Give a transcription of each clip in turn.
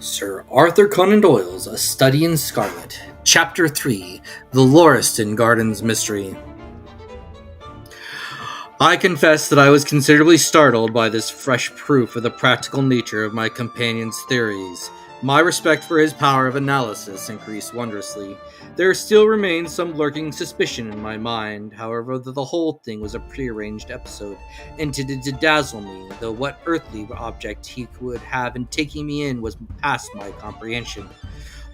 Sir Arthur Conan Doyle's A Study in Scarlet, Chapter 3, The Lauriston Gardens Mystery. I confess that I was considerably startled by this fresh proof of the practical nature of my companion's theories. My respect for his power of analysis increased wondrously. There still remained some lurking suspicion in my mind, however, that the whole thing was a prearranged episode, intended to dazzle me, though what earthly object he would have in taking me in was past my comprehension.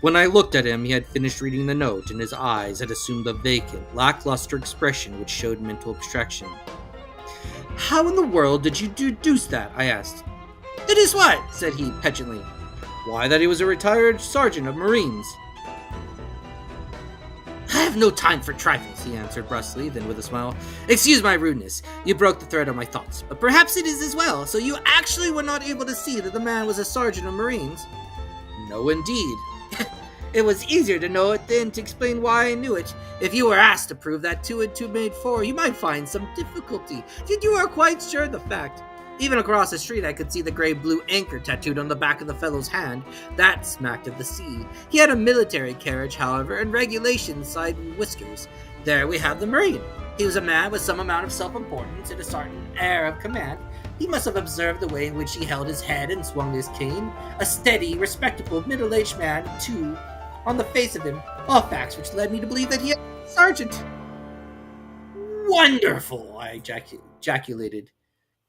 When I looked at him, he had finished reading the note, and his eyes had assumed a vacant, lackluster expression which showed mental abstraction. "How in the world did you deduce that?" I asked. "Deduce what?" said he petulantly. "Why, that he was a retired sergeant of Marines." "I have no time for trifles," he answered brusquely, then with a smile. "Excuse my rudeness. You broke the thread of my thoughts. But perhaps it is as well. So you actually were not able to see that the man was a sergeant of Marines?" "No, indeed." "It was easier to know it than to explain why I knew it. If you were asked to prove that 2 and 2 made 4, you might find some difficulty. Yet you are quite sure of the fact. Even across the street I could see the gray-blue anchor tattooed on the back of the fellow's hand. That smacked of the sea. He had a military carriage, however, and regulation side whiskers. There we have the Marine. He was a man with some amount of self-importance and a certain air of command. He must have observed the way in which he held his head and swung his cane. A steady, respectable, middle-aged man, too, on the face of him, all facts which led me to believe that he had been a sergeant." "Wonderful!" I ejaculated.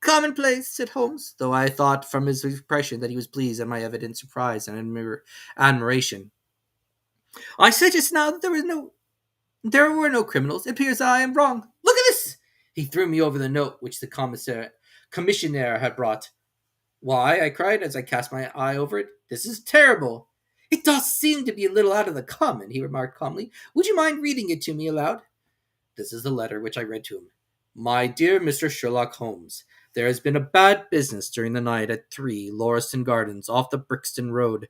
"Commonplace," said Holmes, though I thought from his expression that he was pleased at my evident surprise and admiration. "I said just now that there were no criminals. It appears I am wrong. Look at this!" He threw me over the note which the commissionaire had brought. "Why," I cried as I cast my eye over it, "this is terrible." "It does seem to be a little out of the common," he remarked calmly. "Would you mind reading it to me aloud?" This is the letter which I read to him. "My dear Mr. Sherlock Holmes, there has been a bad business during the night at 3 Lauriston Gardens, off the Brighton Road.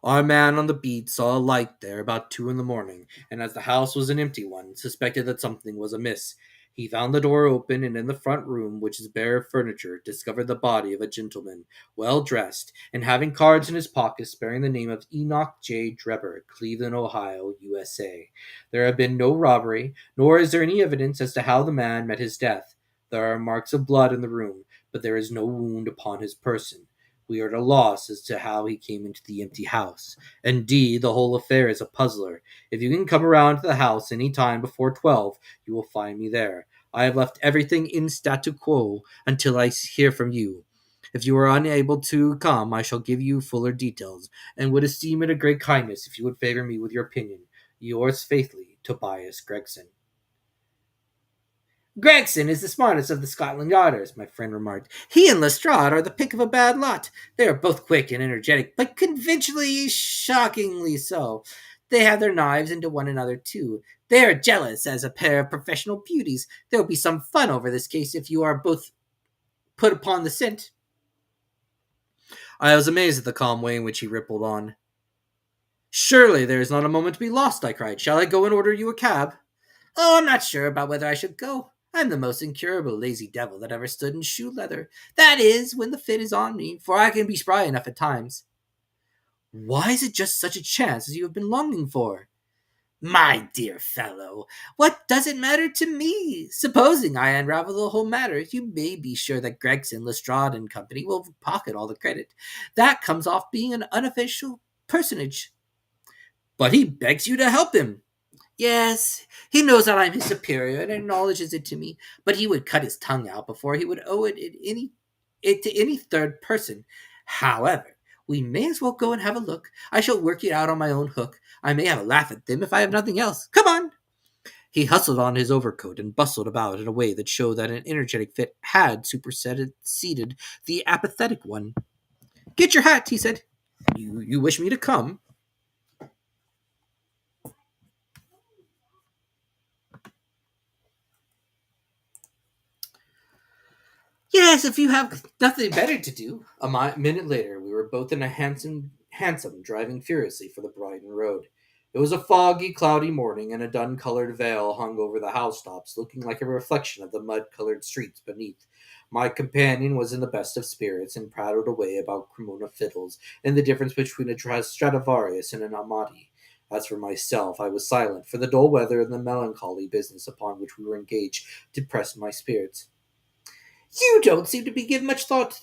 Our man on the beat saw a light there about 2 in the morning, and as the house was an empty one, suspected that something was amiss. He found the door open, and in the front room, which is bare of furniture, discovered the body of a gentleman, well dressed, and having cards in his pockets bearing the name of Enoch J. Drebber, Cleveland, Ohio, USA. There have been no robbery, nor is there any evidence as to how the man met his death. There are marks of blood in the room, but there is no wound upon his person. We are at a loss as to how he came into the empty house. Indeed, the whole affair is a puzzler. If you can come around to the house any time before 12, you will find me there. I have left everything in statu quo until I hear from you. If you are unable to come, I shall give you fuller details, and would esteem it a great kindness if you would favor me with your opinion. Yours faithfully, Tobias Gregson." "Gregson is the smartest of the Scotland Yarders," my friend remarked. "He and Lestrade are the pick of a bad lot. They are both quick and energetic, but conventionally shockingly so. They have their knives into one another, too. They are jealous as a pair of professional beauties. There will be some fun over this case if you are both put upon the scent." I was amazed at the calm way in which he rippled on. "Surely there is not a moment to be lost," I cried. "Shall I go and order you a cab?" "Oh, I'm not sure about whether I should go. I'm the most incurable lazy devil that ever stood in shoe leather. That is, when the fit is on me, for I can be spry enough at times." "Why is it just such a chance as you have been longing for?" "My dear fellow, what does it matter to me? Supposing I unravel the whole matter, you may be sure that Gregson, Lestrade, and Company will pocket all the credit. That comes off being an unofficial personage." "But he begs you to help him." "Yes, he knows that I'm his superior and acknowledges it to me, but he would cut his tongue out before he would owe it to any third person. However, we may as well go and have a look. I shall work it out on my own hook. I may have a laugh at them if I have nothing else. Come on." He hustled on his overcoat and bustled about in a way that showed that an energetic fit had superseded the apathetic one. "Get your hat," he said. You wish me to come?" "Yes, if you have nothing better to do." A minute later, we were both in a hansom driving furiously for the Brighton Road. It was a foggy, cloudy morning, and a dun-colored veil hung over the housetops, looking like a reflection of the mud-colored streets beneath. My companion was in the best of spirits and prattled away about Cremona fiddles and the difference between a Stradivarius and an Amati. As for myself, I was silent, for the dull weather and the melancholy business upon which we were engaged depressed my spirits. You don't seem to be give much thought.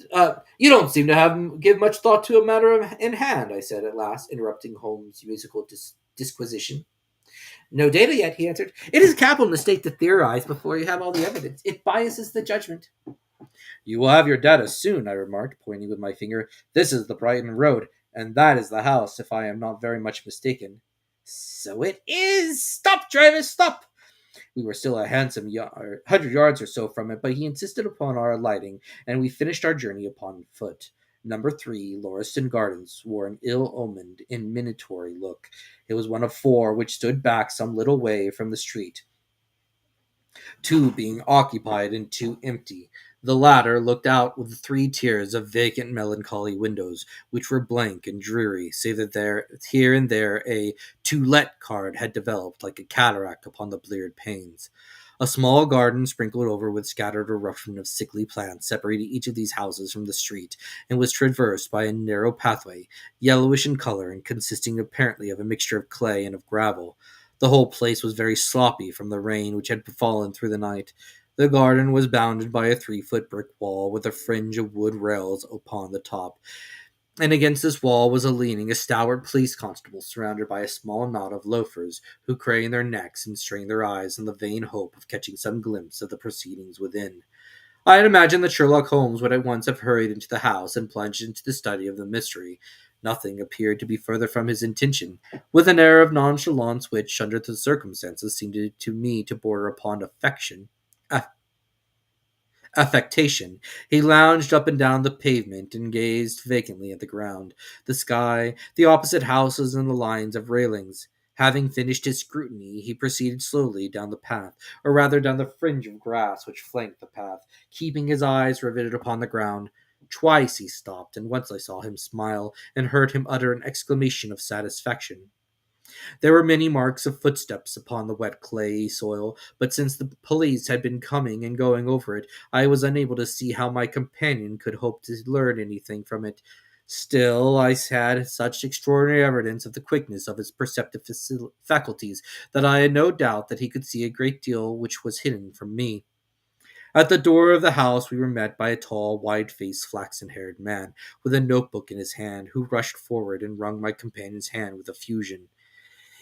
You don't seem to have give much thought to a matter in hand," I said at last, interrupting Holmes' musical disquisition. "No data yet," he answered. "It is a capital mistake to theorize before you have all the evidence. It biases the judgment." "You will have your data soon," I remarked, pointing with my finger. "This is the Brighton Road, and that is the house, if I am not very much mistaken." "So it is. Stop, driver, stop!" We were still a handsome 100 yards or so from it, but he insisted upon our alighting, and we finished our journey upon foot. Number 3, Lauriston Gardens, wore an ill-omened and minatory look. It was one of 4 which stood back some little way from the street, 2 being occupied and 2 empty. The latter looked out with 3 tiers of vacant melancholy windows, which were blank and dreary, save that there here and there a "To Let" card had developed like a cataract upon the bleared panes. A small garden sprinkled over with scattered eruption of sickly plants separated each of these houses from the street, and was traversed by a narrow pathway, yellowish in color and consisting apparently of a mixture of clay and of gravel. The whole place was very sloppy from the rain which had fallen through the night. The garden was bounded by a 3-foot brick wall with a fringe of wood rails upon the top, and against this wall was leaning a stalwart police constable surrounded by a small knot of loafers who craned their necks and strained their eyes in the vain hope of catching some glimpse of the proceedings within. I had imagined that Sherlock Holmes would at once have hurried into the house and plunged into the study of the mystery. Nothing appeared to be further from his intention. With an air of nonchalance which, under the circumstances, seemed to me to border upon affectation, he lounged up and down the pavement and gazed vacantly at the ground, the sky, the opposite houses, and the lines of railings. Having finished his scrutiny, he proceeded slowly down the path, or rather down the fringe of grass which flanked the path, keeping his eyes riveted upon the ground. Twice he stopped, and once I saw him smile, and heard him utter an exclamation of satisfaction. There were many marks of footsteps upon the wet clayey soil, but since the police had been coming and going over it, I was unable to see how my companion could hope to learn anything from it. Still, I had such extraordinary evidence of the quickness of his perceptive faculties that I had no doubt that he could see a great deal which was hidden from me. At the door of the house we were met by a tall, wide-faced, flaxen-haired man, with a notebook in his hand, who rushed forward and wrung my companion's hand with effusion.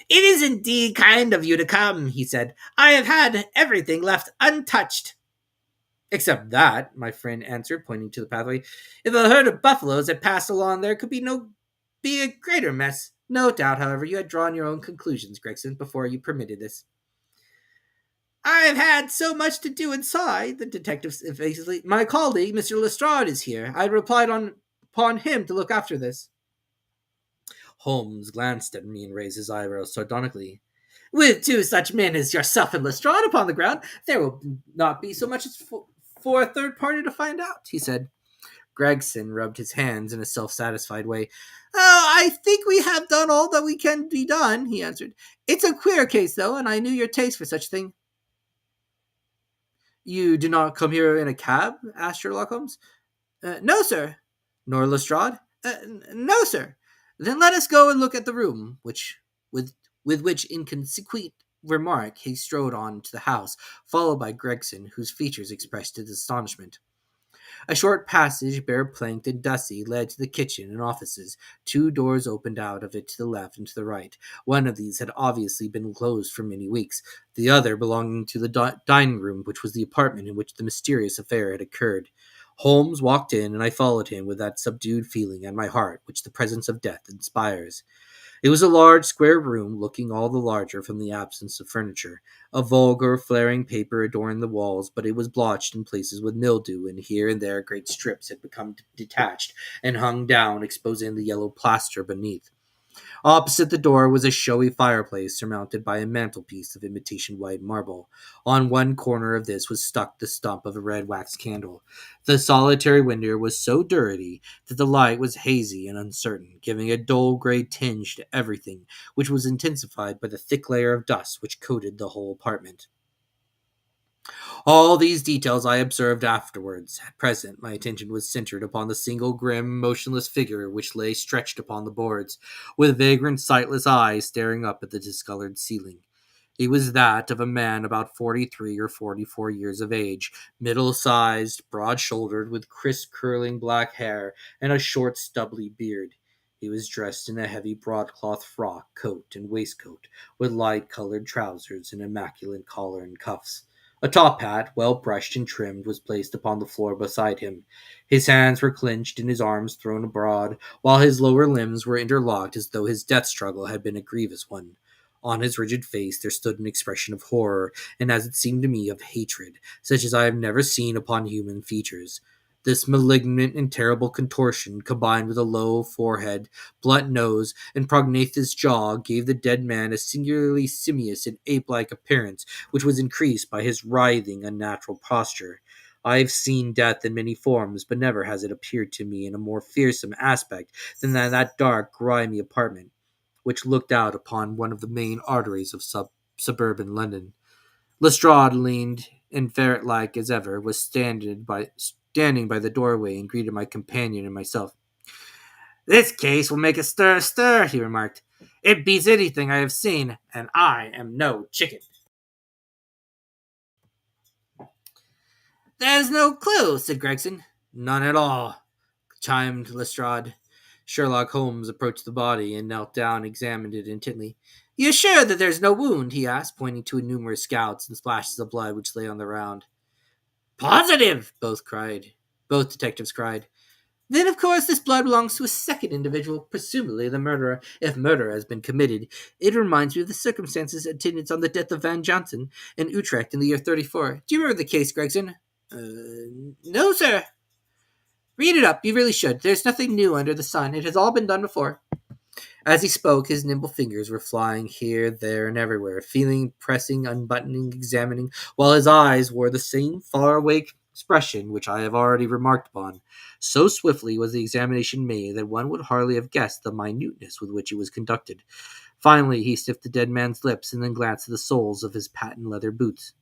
"It is indeed kind of you to come," he said. "I have had everything left untouched." "Except that," my friend answered, pointing to the pathway. "If a herd of buffaloes had passed along there could be a greater mess. No doubt, however, you had drawn your own conclusions, Gregson, before you permitted this." "I have had so much to do inside," the detective evasively. "My colleague, Mr. Lestrade, is here. I replied upon him to look after this." Holmes glanced at me and raised his eyebrows sardonically. "With 2 such men as yourself and Lestrade upon the ground, there will not be so much as for a third party to find out," he said. Gregson rubbed his hands in a self-satisfied way. "Oh, I think we have done all that we can be done," he answered. "It's a queer case, though, and I knew your taste for such thing." "You did not come here in a cab?" asked Sherlock Holmes. "No, sir." "Nor Lestrade?" "No, sir." "Then let us go and look at the room," with which inconsequent remark he strode on to the house, followed by Gregson, whose features expressed his astonishment. A short passage, bare planked and dusty, led to the kitchen and offices. 2 doors opened out of it to the left and to the right. One of these had obviously been closed for many weeks, the other belonging to the dining room, which was the apartment in which the mysterious affair had occurred. Holmes walked in, and I followed him with that subdued feeling at my heart which the presence of death inspires. It was a large, square room, looking all the larger from the absence of furniture. A vulgar, flaring paper adorned the walls, but it was blotched in places with mildew, and here and there great strips had become detached and hung down, exposing the yellow plaster beneath. Opposite the door was a showy fireplace surmounted by a mantelpiece of imitation white marble. On one corner of this was stuck the stump of a red wax candle. The solitary window was so dirty that the light was hazy and uncertain, giving a dull gray tinge to everything, which was intensified by the thick layer of dust which coated the whole apartment. All these details I observed afterwards. At present, my attention was centered upon the single grim, motionless figure which lay stretched upon the boards, with vagrant, sightless eyes staring up at the discolored ceiling. He was that of a man about 43 or 44 years of age, middle sized, broad shouldered, with crisp curling black hair and a short, stubbly beard. He was dressed in a heavy broadcloth frock, coat, and waistcoat, with light colored trousers and immaculate collar and cuffs. A top hat, well brushed and trimmed, was placed upon the floor beside him. His hands were clenched and his arms thrown abroad, while his lower limbs were interlocked as though his death struggle had been a grievous one. On his rigid face there stood an expression of horror, and as it seemed to me, of hatred, such as I have never seen upon human features. This malignant and terrible contortion, combined with a low forehead, blunt nose, and prognathous jaw, gave the dead man a singularly simious and ape-like appearance, which was increased by his writhing, unnatural posture. I have seen death in many forms, but never has it appeared to me in a more fearsome aspect than in that dark, grimy apartment, which looked out upon one of the main arteries of suburban London. Lestrade, leaned and ferret-like as ever, was standing by the doorway and greeted my companion and myself. "This case will make a stir," he remarked. "It beats anything I have seen, and I am no chicken." "There's no clue," said Gregson. "None at all," chimed Lestrade. Sherlock Holmes approached the body and knelt down and examined it intently. "You're sure that there's no wound?" he asked, pointing to numerous scouts and splashes of blood which lay on the ground. "Positive!" Both detectives cried. "Then, of course, this blood belongs to a second individual, presumably the murderer, if murder has been committed. It reminds me of the circumstances attendant on the death of Van Johnson in Utrecht in the year 34. Do you remember the case, Gregson?" No, sir." "Read it up. You really should. There's nothing new under the sun. It has all been done before." As he spoke, his nimble fingers were flying here, there, and everywhere, feeling, pressing, unbuttoning, examining, while his eyes wore the same far-away expression which I have already remarked upon. So swiftly was the examination made that one would hardly have guessed the minuteness with which it was conducted. Finally, he sniffed the dead man's lips and then glanced at the soles of his patent leather boots.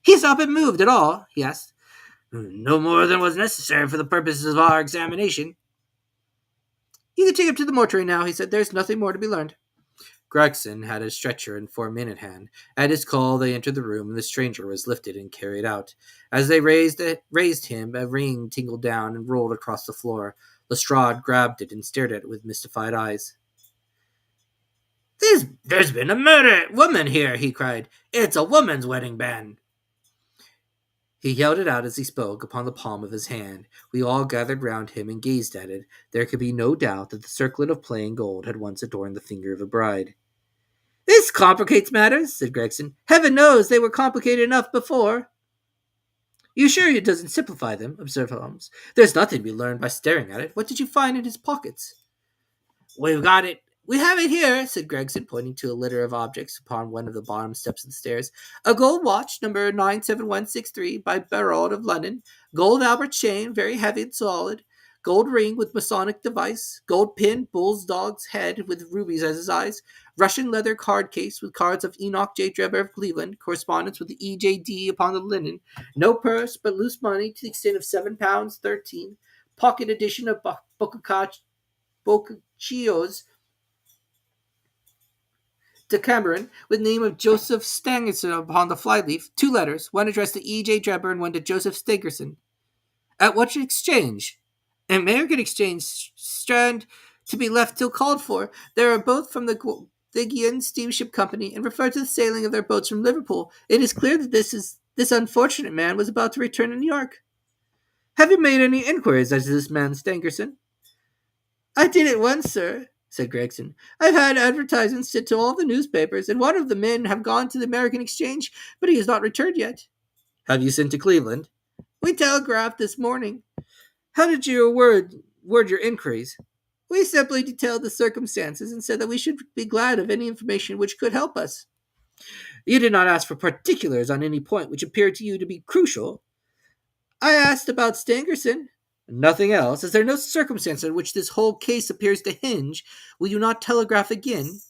"He's not been moved at all?" he asked. "No more than was necessary for the purposes of our examination." "You can take him to the mortuary now," he said. "There's nothing more to be learned." Gregson had a stretcher and 4-men at hand. At his call, they entered the room, and the stranger was lifted and carried out. As they raised him, a ring tingled down and rolled across the floor. Lestrade grabbed it and stared at it with mystified eyes. "There's been a woman here," he cried. "It's a woman's wedding band." He held it out as he spoke upon the palm of his hand. We all gathered round him and gazed at it. There could be no doubt that the circlet of plain gold had once adorned the finger of a bride. "This complicates matters," said Gregson. "Heaven knows they were complicated enough before." "You sure it doesn't simplify them?" observed Holmes. "There's nothing to be learned by staring at it. What did you find in his pockets?" "We've got it. We have it here," said Gregson, pointing to a litter of objects upon one of the bottom steps of the stairs. "A gold watch, number 97163, by Barraud of London. Gold Albert chain, very heavy and solid. Gold ring with Masonic device. Gold pin, bull's dog's head with rubies as his eyes. Russian leather card case with cards of Enoch J. Drebber of Cleveland. Correspondence with the EJD upon the linen. No purse, but loose money to the extent of £7 13. Pocket edition of Boccaccio's Decameron, with name of Joseph Stangerson upon the flyleaf. 2 letters, one addressed to E. J. Drebber and one to Joseph Stangerson. At what exchange? American Exchange, Strand, to be left till called for. They are both from the Gwydion Steamship Company, and refer to the sailing of their boats from Liverpool. It is clear that this unfortunate man was about to return to New York." "Have you made any inquiries as to this man Stangerson?" "I did it once, sir," said Gregson. "I've had advertisements sent to all the newspapers, and one of the men have gone to the American Exchange, but he has not returned yet." "Have you sent to Cleveland?" "We telegraphed this morning." "How did you word your inquiries?" "We simply detailed the circumstances and said that we should be glad of any information which could help us." "You did not ask for particulars on any point which appeared to you to be crucial?" "I asked about Stangerson." "Nothing else? Is there no circumstance on which this whole case appears to hinge? Will you not telegraph again?"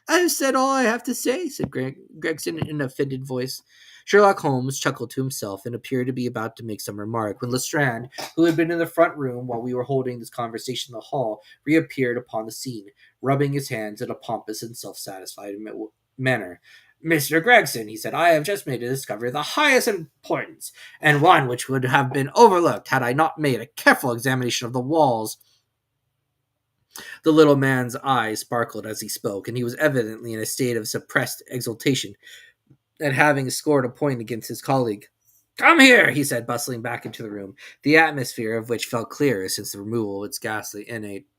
"I have said all I have to say," said Gregson in an offended voice. Sherlock Holmes chuckled to himself and appeared to be about to make some remark when Lestrade, who had been in the front room while we were holding this conversation in the hall, reappeared upon the scene, rubbing his hands in a pompous and self-satisfied manner. Mr. Gregson, he said, I have just made a discovery of the highest importance, and one which would have been overlooked had I not made a careful examination of the walls. The little man's eyes sparkled as he spoke, and he was evidently in a state of suppressed exultation at having scored a point against his colleague. Come here, he said, bustling back into the room, the atmosphere of which felt clearer since the removal of its ghastly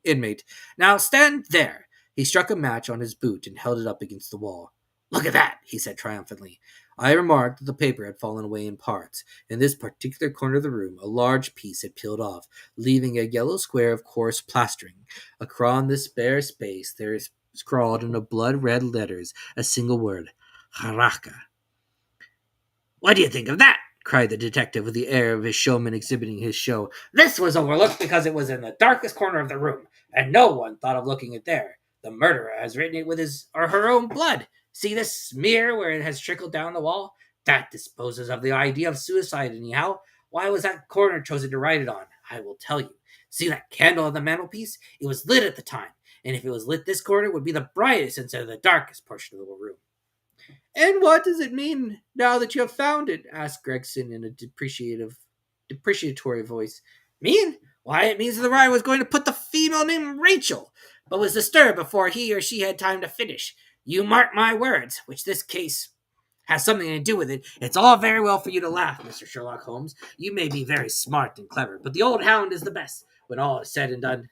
inmate. Now stand there. He struck a match on his boot and held it up against the wall. Look at that, he said triumphantly. I remarked that the paper had fallen away in parts. In this particular corner of the room, a large piece had peeled off, leaving a yellow square of coarse plastering. Across this bare space there is scrawled in blood-red letters a single word, Haraka. What do you think of that? Cried the detective with the air of his showman exhibiting his show. This was overlooked because it was in the darkest corner of the room, and no one thought of looking it there. The murderer has written it with his or her own blood. See this smear where it has trickled down the wall? That disposes of the idea of suicide anyhow. Why was that corner chosen to write it on? I will tell you. See that candle on the mantelpiece? It was lit at the time, and if it was lit this corner, it would be the brightest instead of the darkest portion of the room. And what does it mean now that you have found it? Asked Gregson in a depreciatory voice. Mean? Why, it means that the writer was going to put the female named Rachel, but was disturbed before he or she had time to finish. You mark my words, which this case has something to do with it. It's all very well for you to laugh, Mr. Sherlock Holmes. You may be very smart and clever, but the old hound is the best, when all is said and done.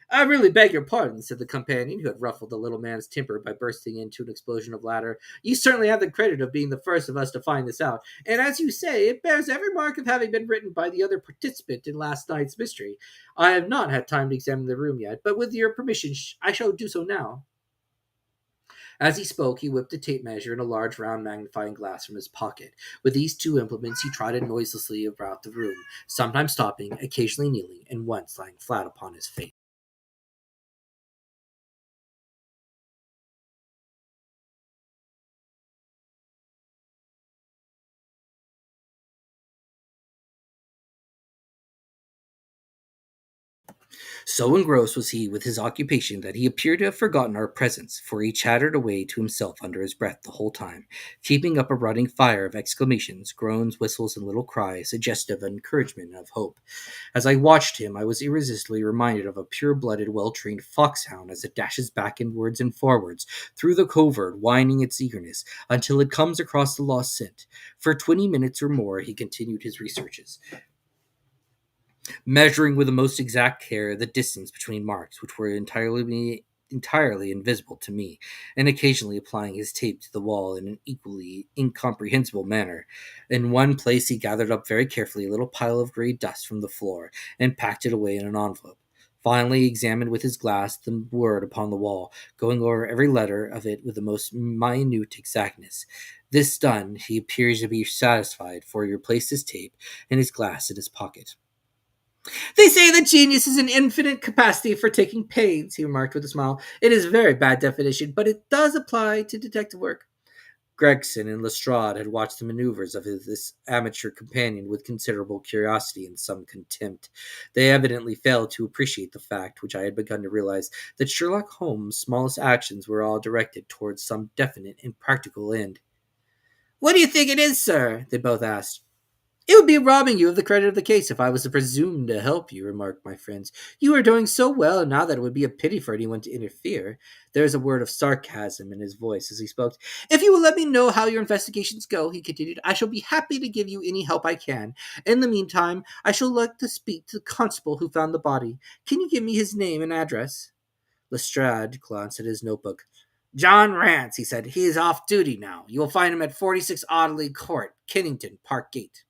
I really beg your pardon, said the companion, who had ruffled the little man's temper by bursting into an explosion of laughter. You certainly have the credit of being the first of us to find this out, and as you say, it bears every mark of having been written by the other participant in last night's mystery. I have not had time to examine the room yet, but with your permission, I shall do so now. As he spoke, he whipped a tape measure and a large round magnifying glass from his pocket. With these two implements, he trotted noiselessly about the room, sometimes stopping, occasionally kneeling, and once lying flat upon his face. So engrossed was he with his occupation that he appeared to have forgotten our presence, for he chattered away to himself under his breath the whole time, keeping up a running fire of exclamations, groans, whistles, and little cries, suggestive of encouragement and of hope. As I watched him, I was irresistibly reminded of a pure-blooded, well-trained foxhound as it dashes backwards and forwards through the covert, whining its eagerness, until it comes across the lost scent. For 20 minutes or more he continued his researches, measuring with the most exact care the distance between marks which were entirely invisible to me, and occasionally applying his tape to the wall in an equally incomprehensible manner. In one place he gathered up very carefully a little pile of gray dust from the floor, and packed it away in an envelope. Finally, he examined with his glass the word upon the wall, going over every letter of it with the most minute exactness. This done, he appears to be satisfied, for he replaced his tape and his glass in his pocket. They say that genius is an infinite capacity for taking pains, he remarked with a smile. It is a very bad definition, but it does apply to detective work. Gregson and Lestrade had watched the maneuvers of this amateur companion with considerable curiosity and some contempt. They evidently failed to appreciate the fact, which I had begun to realize, that Sherlock Holmes' smallest actions were all directed towards some definite and practical end. What do you think it is, sir? They both asked. It would be robbing you of the credit of the case if I was to presume to help you, remarked my friends. You are doing so well now that it would be a pity for anyone to interfere. There was a word of sarcasm in his voice as he spoke. If you will let me know how your investigations go, he continued, I shall be happy to give you any help I can. In the meantime, I shall like to speak to the constable who found the body. Can you give me his name and address? Lestrade glanced at his notebook. John Rance, he said. He is off duty now. You will find him at 46 Audley Court, Kennington, Park Gate.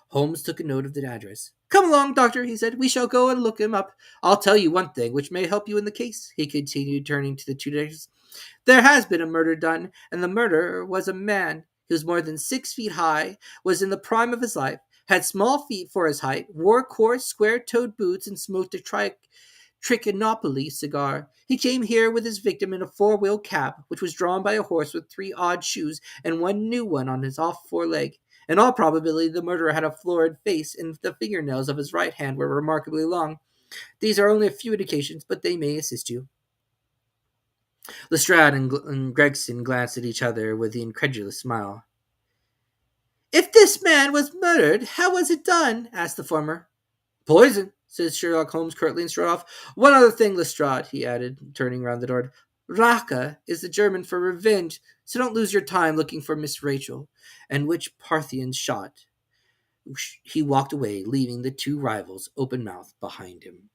Holmes took a note of the address. Come along, doctor, he said. We shall go and look him up. I'll tell you one thing which may help you in the case, he continued, turning to the two detectives. There has been a murder done, and the murderer was a man. He was more than 6 feet high, was in the prime of his life, had small feet for his height, wore coarse, square-toed boots, and smoked a Trichinopoly cigar. He came here with his victim in a four-wheel cab, which was drawn by a horse with three odd shoes and one new one on his off foreleg. In all probability, the murderer had a florid face, and the fingernails of his right hand were remarkably long. These are only a few indications, but they may assist you. Lestrade and Gregson glanced at each other with the incredulous smile. "If this man was murdered, how was it done?" asked the former. "Poison," said Sherlock Holmes curtly and strode off. "One other thing, Lestrade," he added, turning round the door. "Rache is the German for revenge, so don't lose your time looking for Miss Rachel, and which Parthian shot." He walked away, leaving the two rivals open-mouthed behind him.